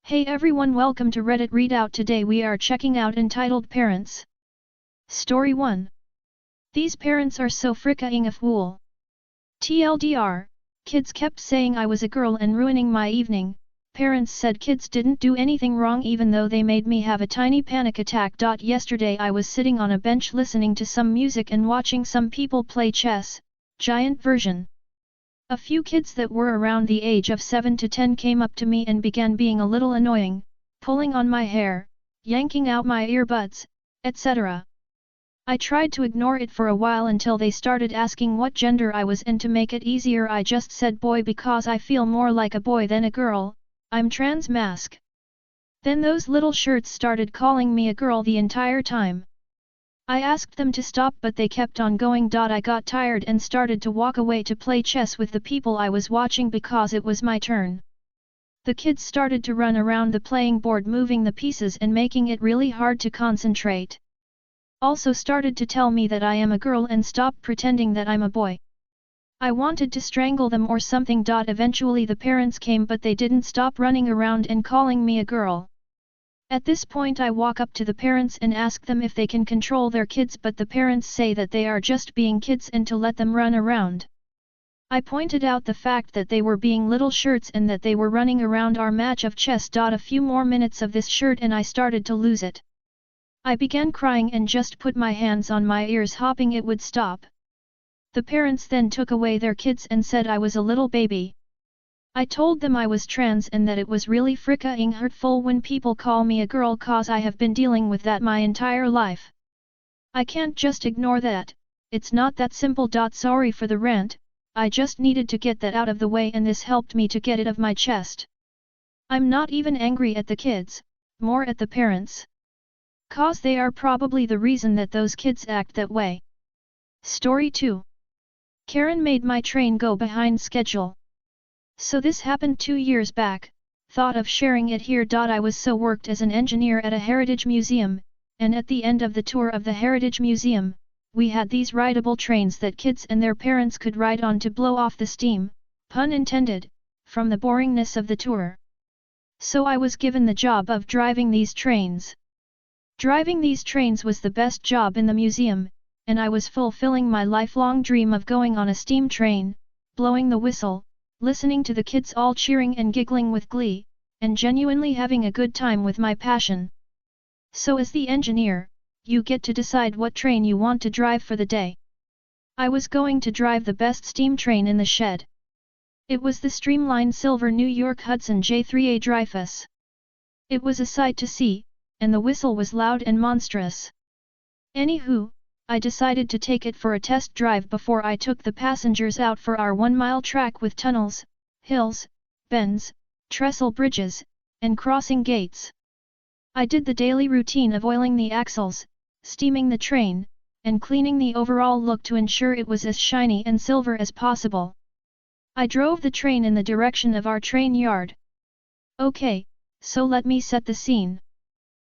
Hey everyone, welcome to Reddit Readout. Today we are checking out Entitled Parents. Story 1. These parents are so fricking afwul. TLDR, kids kept saying I was a girl and ruining my evening. Parents said kids didn't do anything wrong even though they made me have a tiny panic attack. Yesterday I was sitting on a bench listening to some music and watching some people play chess, giant version. A few kids that were around the age of 7 to 10 came up to me and began being a little annoying, pulling on my hair, yanking out my earbuds, etc. I tried to ignore it for a while until they started asking what gender I was, and to make it easier I just said boy because I feel more like a boy than a girl. I'm trans mask. Then those little shirts started calling me a girl the entire time. I asked them to stop but they kept on going. I got tired and started to walk away to play chess with the people I was watching because it was my turn. The kids started to run around the playing board moving the pieces and making it really hard to concentrate. Also started to tell me that I am a girl and stop pretending that I'm a boy. I wanted to strangle them or something. Eventually the parents came but they didn't stop running around and calling me a girl. At this point I walk up to the parents and ask them if they can control their kids, but the parents say that they are just being kids and to let them run around. I pointed out the fact that they were being little shirts and that they were running around our match of chess. A few more minutes of this shirt and I started to lose it. I began crying and just put my hands on my ears hoping it would stop. The parents then took away their kids and said I was a little baby. I told them I was trans and that it was really fricking hurtful when people call me a girl cause I have been dealing with that my entire life. I can't just ignore that, it's not that simple. Sorry for the rant, I just needed to get that out of the way and this helped me to get it off my chest. I'm not even angry at the kids, more at the parents. Cause they are probably the reason that those kids act that way. Story 2. Karen made my train go behind schedule. So this happened 2 years back, thought of sharing it here. I was so worked as an engineer at a heritage museum, and at the end of the tour of the heritage museum, we had these rideable trains that kids and their parents could ride on to blow off the steam, pun intended, from the boringness of the tour. So I was given the job of driving these trains. Driving these trains was the best job in the museum, and I was fulfilling my lifelong dream of going on a steam train, blowing the whistle, listening to the kids all cheering and giggling with glee, and genuinely having a good time with my passion. So as the engineer, you get to decide what train you want to drive for the day. I was going to drive the best steam train in the shed. It was the Streamline Silver New York Hudson J3A Dreyfus. It was a sight to see, and the whistle was loud and monstrous. Anywho, I decided to take it for a test drive before I took the passengers out for our 1-mile track with tunnels, hills, bends, trestle bridges, and crossing gates. I did the daily routine of oiling the axles, steaming the train, and cleaning the overall look to ensure it was as shiny and silver as possible. I drove the train in the direction of our train yard. Okay, so let me set the scene.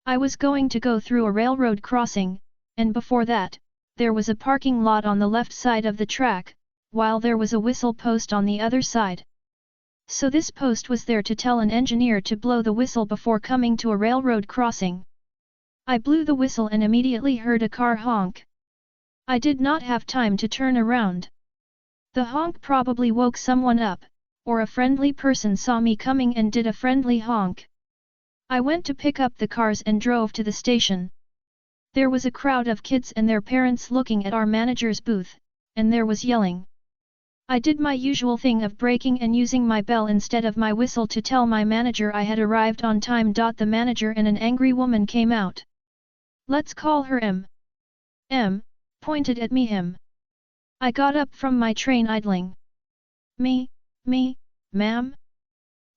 I was going to go through a railroad crossing, and before that, there was a parking lot on the left side of the track, while there was a whistle post on the other side. So this post was there to tell an engineer to blow the whistle before coming to a railroad crossing. I blew the whistle and immediately heard a car honk. I did not have time to turn around. The honk probably woke someone up, or a friendly person saw me coming and did a friendly honk. I went to pick up the cars and drove to the station. There was a crowd of kids and their parents looking at our manager's booth, and there was yelling. I did my usual thing of braking and using my bell instead of my whistle to tell my manager I had arrived on time. The manager and an angry woman came out. Let's call her M. M. Pointed at me. Him. I got up from my train idling. Me, ma'am?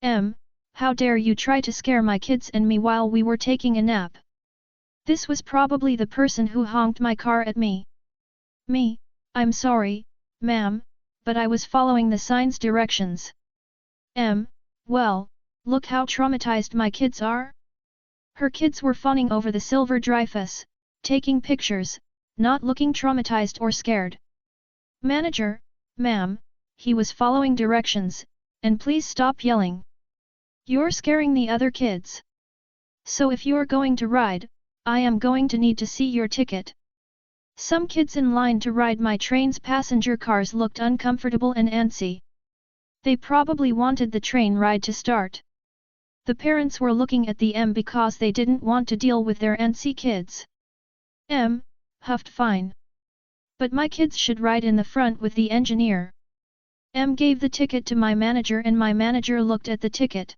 M. How dare you try to scare my kids and me while we were taking a nap? This was probably the person who honked my car at me. Me, I'm sorry, ma'am, but I was following the sign's directions. Well, look how traumatized my kids are. Her kids were fawning over the silver Dreyfus, taking pictures, not looking traumatized or scared. Manager, ma'am, he was following directions, and please stop yelling. You're scaring the other kids. So if you're going to ride, I am going to need to see your ticket. Some kids in line to ride my train's passenger cars looked uncomfortable and antsy. They probably wanted the train ride to start. The parents were looking at the M because they didn't want to deal with their antsy kids. M, huffed fine. But my kids should ride in the front with the engineer. M gave the ticket to my manager and my manager looked at the ticket.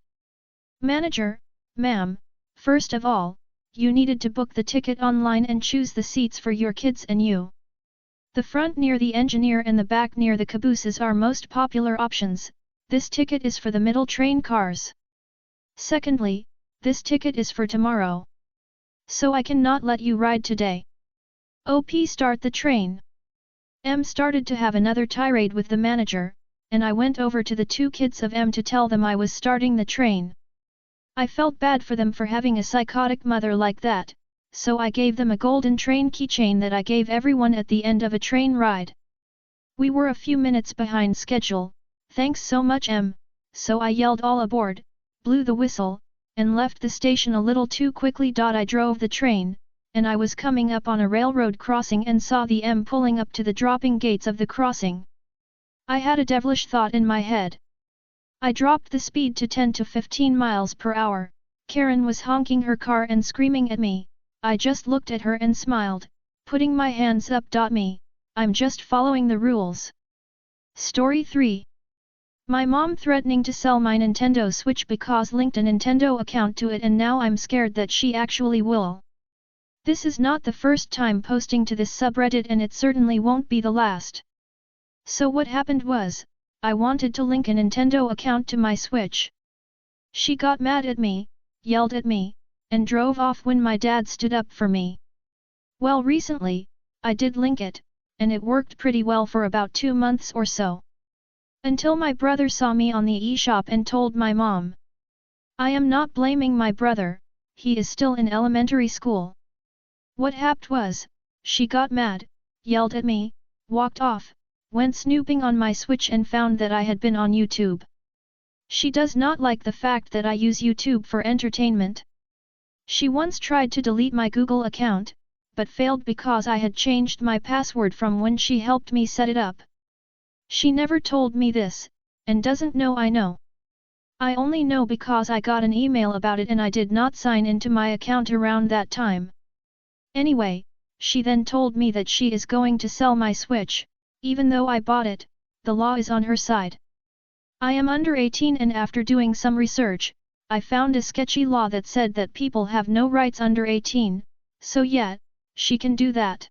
Manager, ma'am, first of all, you needed to book the ticket online and choose the seats for your kids and you. The front near the engineer and the back near the cabooses are most popular options. This ticket is for the middle train cars. Secondly, this ticket is for tomorrow. So I cannot let you ride today. OP, start the train. M started to have another tirade with the manager, and I went over to the two kids of M to tell them I was starting the train. I felt bad for them for having a psychotic mother like that, so I gave them a golden train keychain that I gave everyone at the end of a train ride. We were a few minutes behind schedule, thanks so much M, so I yelled all aboard, blew the whistle, and left the station a little too quickly. I drove the train, and I was coming up on a railroad crossing and saw the M pulling up to the dropping gates of the crossing. I had a devilish thought in my head. I dropped the speed to 10 to 15 miles per hour. Karen was honking her car and screaming at me. I just looked at her and smiled, putting my hands up. Me, I'm just following the rules. Story 3. My mom threatening to sell my Nintendo Switch because linked a Nintendo account to it, and now I'm scared that she actually will. This is not the first time posting to this subreddit and it certainly won't be the last. So what happened was, I wanted to link a Nintendo account to my Switch. She got mad at me, yelled at me, and drove off when my dad stood up for me. Well, recently, I did link it, and it worked pretty well for about 2 months or so. Until my brother saw me on the eShop and told my mom. I am not blaming my brother, he is still in elementary school. What happened was, she got mad, yelled at me, walked off, went snooping on my Switch and found that I had been on YouTube. She does not like the fact that I use YouTube for entertainment. She once tried to delete my Google account, but failed because I had changed my password from when she helped me set it up. She never told me this, and doesn't know I know. I only know because I got an email about it and I did not sign into my account around that time. Anyway, she then told me that she is going to sell my Switch. Even though I bought it, the law is on her side. I am under 18 and after doing some research, I found a sketchy law that said that people have no rights under 18, so yeah, she can do that.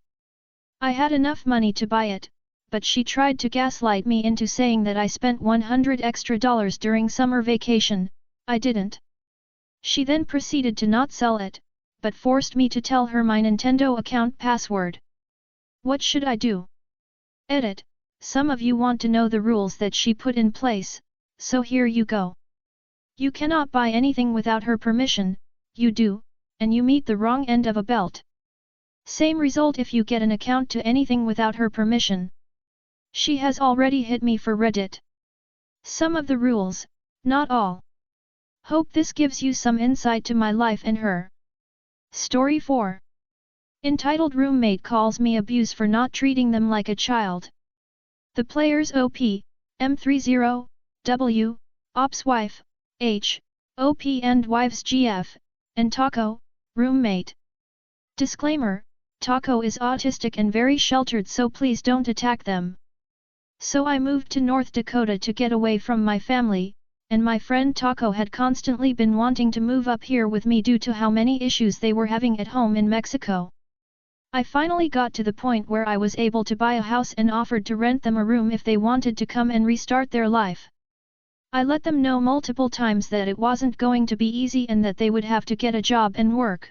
I had enough money to buy it, but she tried to gaslight me into saying that I spent $100 extra during summer vacation. I didn't. She then proceeded to not sell it, but forced me to tell her my Nintendo account password. What should I do? Edit. Some of you want to know the rules that she put in place, so here you go. You cannot buy anything without her permission. You do, and you meet the wrong end of a belt. Same result if you get an account to anything without her permission. She has already hit me for Reddit. Some of the rules, not all. Hope this gives you some insight to my life and her. Story 4. Entitled Roommate calls me abuse for not treating them like a child. The players OP, M30, W, Ops wife, H, OP and wives GF, and Taco, roommate. Disclaimer, Taco is autistic and very sheltered, so please don't attack them. So I moved to North Dakota to get away from my family, and my friend Taco had constantly been wanting to move up here with me due to how many issues they were having at home in Mexico. I finally got to the point where I was able to buy a house and offered to rent them a room if they wanted to come and restart their life. I let them know multiple times that it wasn't going to be easy and that they would have to get a job and work.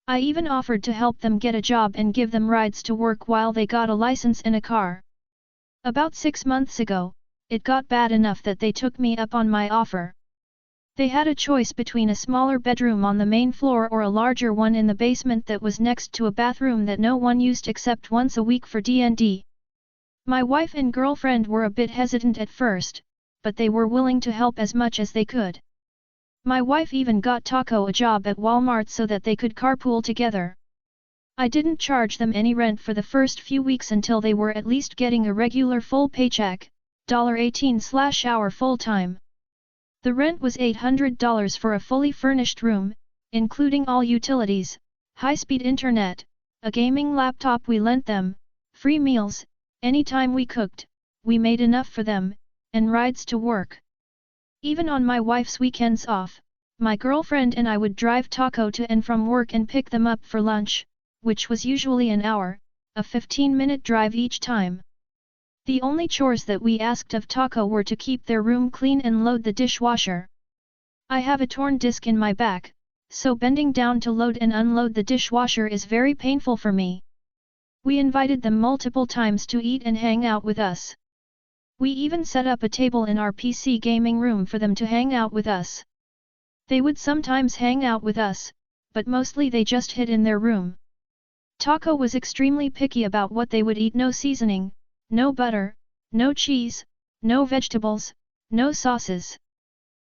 I even offered to help them get a job and give them rides to work while they got a license and a car. About 6 months ago, it got bad enough that they took me up on my offer. They had a choice between a smaller bedroom on the main floor or a larger one in the basement that was next to a bathroom that no one used except once a week for D&D. My wife and girlfriend were a bit hesitant at first, but they were willing to help as much as they could. My wife even got Taco a job at Walmart so that they could carpool together. I didn't charge them any rent for the first few weeks until they were at least getting a regular full paycheck, $18/hour full-time. The rent was $800 for a fully furnished room, including all utilities, high-speed internet, a gaming laptop we lent them, free meals, anytime we cooked, we made enough for them, and rides to work. Even on my wife's weekends off, my girlfriend and I would drive Taco to and from work and pick them up for lunch, which was usually an hour, a 15-minute drive each time. The only chores that we asked of Taco were to keep their room clean and load the dishwasher. I have a torn disc in my back, so bending down to load and unload the dishwasher is very painful for me. We invited them multiple times to eat and hang out with us. We even set up a table in our PC gaming room for them to hang out with us. They would sometimes hang out with us, but mostly they just hid in their room. Taco was extremely picky about what they would eat: no seasoning, no butter, no cheese, no vegetables, no sauces.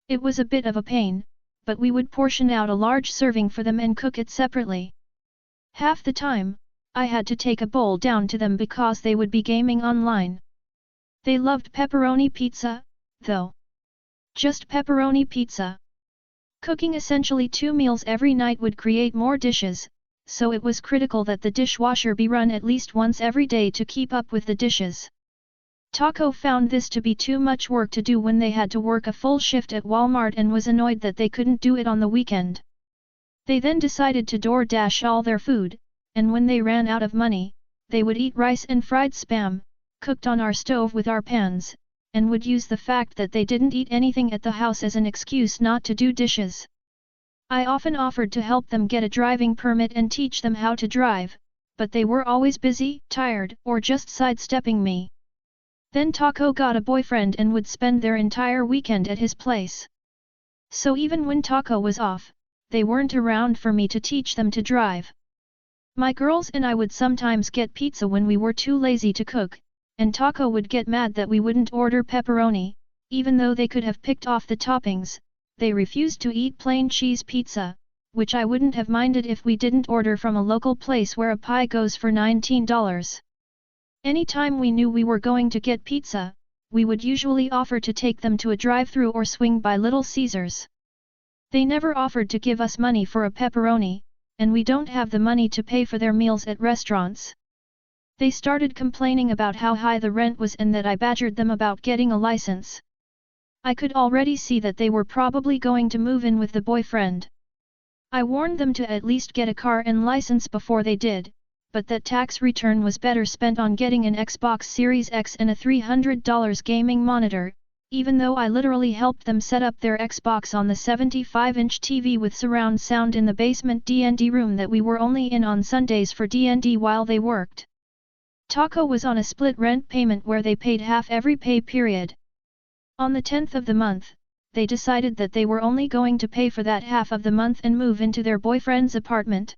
It was a bit of a pain, but we would portion out a large serving for them and cook it separately. Half the time, I had to take a bowl down to them because they would be gaming online. They loved pepperoni pizza, though. Just pepperoni pizza. Cooking essentially 2 meals every night would create more dishes, so it was critical that the dishwasher be run at least once every day to keep up with the dishes. Taco found this to be too much work to do when they had to work a full shift at Walmart and was annoyed that they couldn't do it on the weekend. They then decided to DoorDash all their food, and when they ran out of money, they would eat rice and fried spam, cooked on our stove with our pans, and would use the fact that they didn't eat anything at the house as an excuse not to do dishes. I often offered to help them get a driving permit and teach them how to drive, but they were always busy, tired, or just sidestepping me. Then Taco got a boyfriend and would spend their entire weekend at his place. So even when Taco was off, they weren't around for me to teach them to drive. My girls and I would sometimes get pizza when we were too lazy to cook, and Taco would get mad that we wouldn't order pepperoni, even though they could have picked off the toppings. They refused to eat plain cheese pizza, which I wouldn't have minded if we didn't order from a local place where a pie goes for $19. Anytime we knew we were going to get pizza, we would usually offer to take them to a drive-thru or swing by Little Caesars. They never offered to give us money for a pepperoni, and we don't have the money to pay for their meals at restaurants. They started complaining about how high the rent was and that I badgered them about getting a license. I could already see that they were probably going to move in with the boyfriend. I warned them to at least get a car and license before they did, but that tax return was better spent on getting an Xbox Series X and a $300 gaming monitor, even though I literally helped them set up their Xbox on the 75-inch TV with surround sound in the basement D&D room that we were only in on Sundays for D&D while they worked. Taco was on a split rent payment where they paid half every pay period. On the 10th of the month, they decided that they were only going to pay for that half of the month and move into their boyfriend's apartment.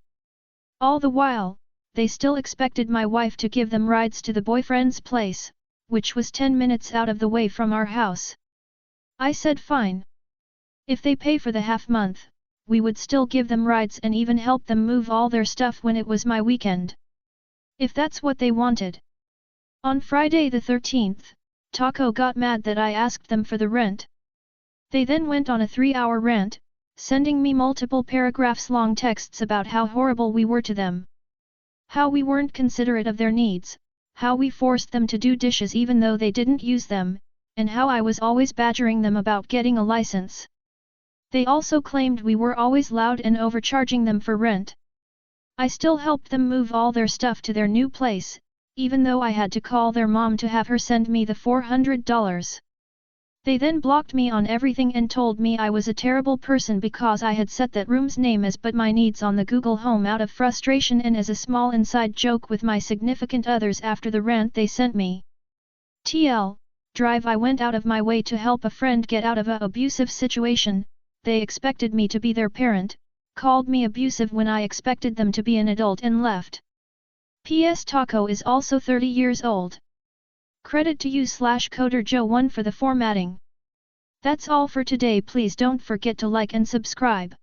All the while, they still expected my wife to give them rides to the boyfriend's place, which was 10 minutes out of the way from our house. I said fine. If they pay for the half month, we would still give them rides and even help them move all their stuff when it was my weekend. If that's what they wanted. On Friday the 13th, Taco got mad that I asked them for the rent. They then went on a 3-hour rant, sending me multiple paragraphs-long texts about how horrible we were to them. How we weren't considerate of their needs, how we forced them to do dishes even though they didn't use them, and how I was always badgering them about getting a license. They also claimed we were always loud and overcharging them for rent. I still helped them move all their stuff to their new place, even though I had to call their mom to have her send me the $400. They then blocked me on everything and told me I was a terrible person because I had set that room's name as But My Needs on the Google Home out of frustration and as a small inside joke with my significant others after the rant they sent me. Drive I went out of my way to help a friend get out of a abusive situation. They expected me to be their parent, called me abusive when I expected them to be an adult and left. P.S. Taco is also 30 years old. Credit to you /Coder Joe 1 for the formatting. That's all for today. Please don't forget to like and subscribe.